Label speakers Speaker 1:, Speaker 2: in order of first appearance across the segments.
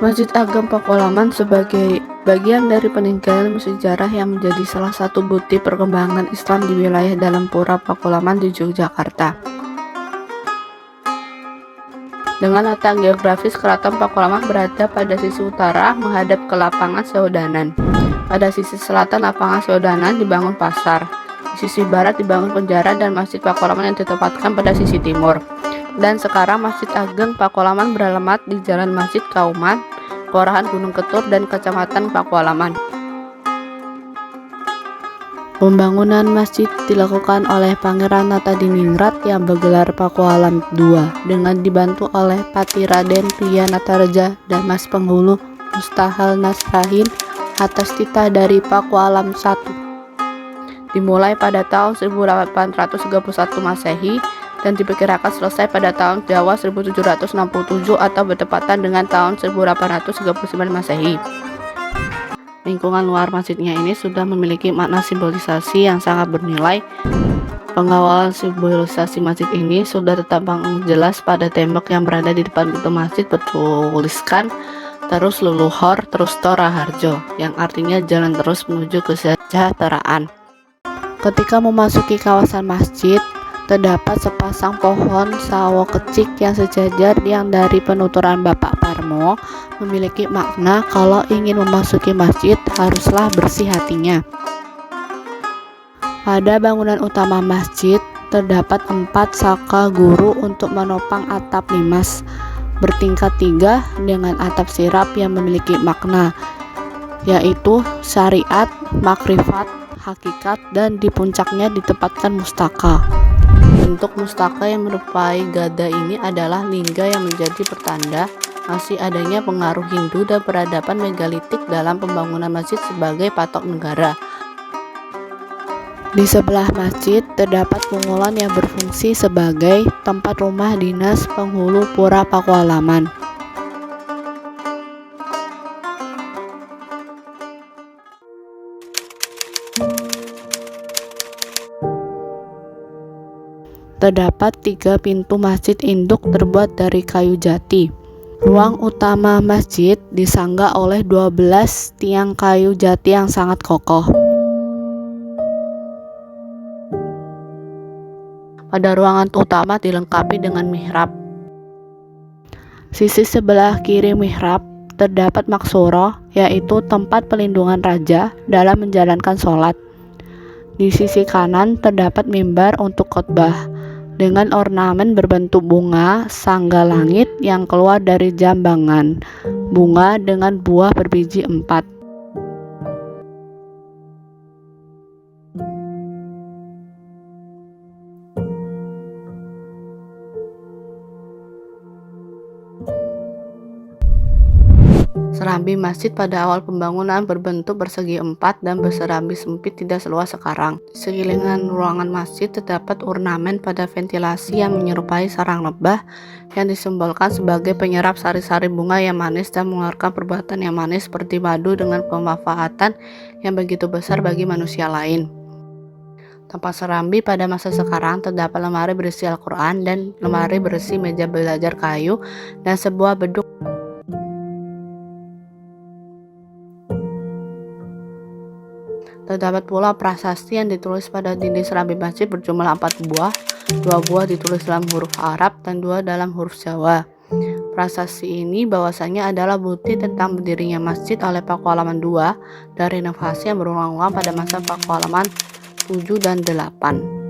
Speaker 1: Masjid Agam Pakualaman sebagai bagian dari peninggalan sejarah yang menjadi salah satu bukti perkembangan Islam di wilayah dalam Pura Pakualaman di Yogyakarta. Dengan letak geografis, Keraton Pakualaman berada pada sisi utara menghadap ke lapangan Seodanan. Pada sisi selatan lapangan Seodanan dibangun pasar. Di sisi barat dibangun penjara dan Masjid Pakualaman yang ditempatkan pada sisi timur. Dan sekarang Masjid Ageng Pakualaman beralamat di Jalan Masjid Kauman, Kelurahan Gunung Ketur dan Kecamatan Pakualaman. Pembangunan masjid dilakukan oleh Pangeran Natadiningrat yang bergelar Pakualam II dengan dibantu oleh Pati Raden Priyanatareja dan Mas Penghulu Mustahal Nasrahin atas titah dari Pakualam I. Dimulai pada tahun 1831 Masehi dan diperkirakan selesai pada tahun Jawa 1767 atau bertepatan dengan tahun 1839 Masehi. Lingkungan luar masjidnya ini sudah memiliki makna simbolisasi yang sangat bernilai. Pengawalan simbolisasi masjid ini sudah tertampang jelas pada tembok yang berada di depan pintu masjid bertuliskan Terus Leluhur Terus Tora Harjo, yang artinya jalan terus menuju kesejahteraan. Ketika memasuki kawasan masjid, terdapat sepasang pohon sawo kecik yang sejajar yang dari penuturan Bapak Parmo memiliki makna kalau ingin memasuki masjid haruslah bersih hatinya. Pada bangunan utama masjid terdapat 4 saka guru untuk menopang atap limas bertingkat 3 dengan atap sirap yang memiliki makna, yaitu syariat, makrifat, hakikat, dan di puncaknya ditempatkan mustaka. Bentuk mustaka yang menyerupai gada ini adalah lingga yang menjadi pertanda masih adanya pengaruh Hindu dan peradaban megalitik dalam pembangunan masjid sebagai patok negara. Di sebelah masjid terdapat pungulan yang berfungsi sebagai tempat rumah dinas penghulu Pura Pakualaman. Terdapat 3 pintu masjid induk terbuat dari kayu jati. Ruang utama masjid disangga oleh 12 tiang kayu jati yang sangat kokoh. Pada ruangan utama dilengkapi dengan mihrab. Sisi sebelah kiri mihrab terdapat maksuro, yaitu tempat pelindungan raja dalam menjalankan sholat. Di sisi kanan terdapat mimbar untuk khotbah dengan ornamen berbentuk bunga sangga langit yang keluar dari jambangan bunga dengan buah berbiji 4. Serambi masjid pada awal pembangunan berbentuk persegi 4 dan berserambi sempit tidak seluas sekarang. Di sekeliling ruangan masjid terdapat ornamen pada ventilasi yang menyerupai sarang lebah yang disimbolkan sebagai penyerap sari-sari bunga yang manis dan mengeluarkan perbuatan yang manis seperti madu dengan pemanfaatan yang begitu besar bagi manusia lain. Tempat serambi pada masa sekarang terdapat lemari berisi Al-Quran dan lemari berisi meja belajar kayu dan sebuah beduk. Terdapat pula prasasti yang ditulis pada dinding serambi masjid berjumlah 4 buah, 2 buah ditulis dalam huruf Arab dan 2 dalam huruf Jawa. Prasasti ini bahwasanya adalah bukti tentang berdirinya masjid oleh Pakualaman II dan renovasi yang berulang-ulang pada masa Pakualaman 7 dan 8.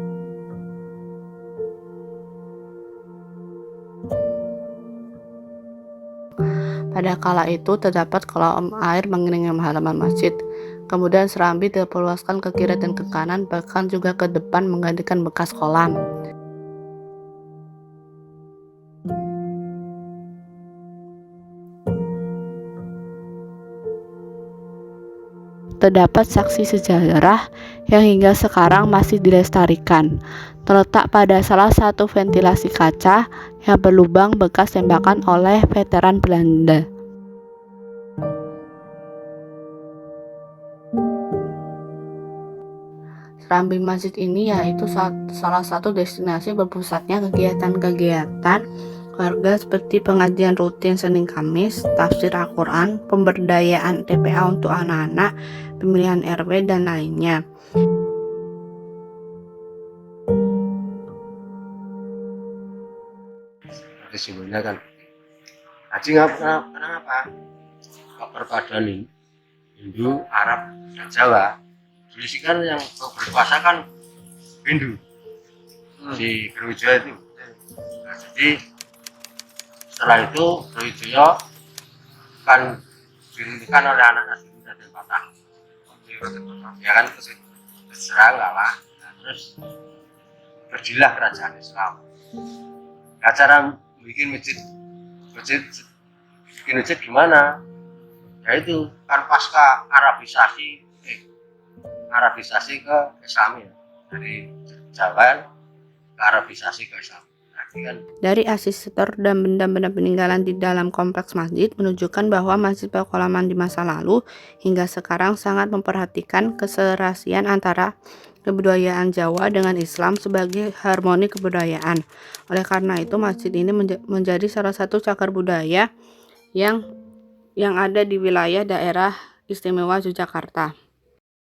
Speaker 1: Pada kala itu terdapat kolam air mengelilingi halaman masjid. Kemudian serambi diperluaskan ke kiri dan ke kanan, bahkan juga ke depan menggantikan bekas kolam. Terdapat saksi sejarah yang hingga sekarang masih dilestarikan, terletak pada salah satu ventilasi kaca yang berlubang bekas tembakan oleh veteran Belanda. Serambi masjid ini yaitu salah satu destinasi berpusatnya kegiatan-kegiatan warga seperti pengajian rutin Senin Kamis, tafsir Al-Quran, pemberdayaan TPA untuk anak-anak, pemilihan RW, dan lainnya.
Speaker 2: Simbolnya kan haji kenapa? Perpaduan Hindu, Arab, dan Jawa. Dulu sih kan yang berpuasa kan Hindu di Brawijaya itu. Nah, jadi setelah itu Brawijaya kan dirintikan oleh anak-anak Hindu dan Patah. Ya kan terserah lah. Nah, terus berdirilah kerajaan Islam. Nah, cara bikin masjid gimana? Ya itu kan pasca Arabisasi ke Islam, ya. Dari Jawa ke Arabisasi ke Islam.
Speaker 1: Dari arsitektur dan benda-benda peninggalan di dalam kompleks masjid menunjukkan bahwa Masjid Paku Alaman di masa lalu hingga sekarang sangat memperhatikan keserasian antara kebudayaan Jawa dengan Islam sebagai harmoni kebudayaan. Oleh karena itu, masjid ini menjadi salah satu cagar budaya yang ada di wilayah daerah istimewa Yogyakarta.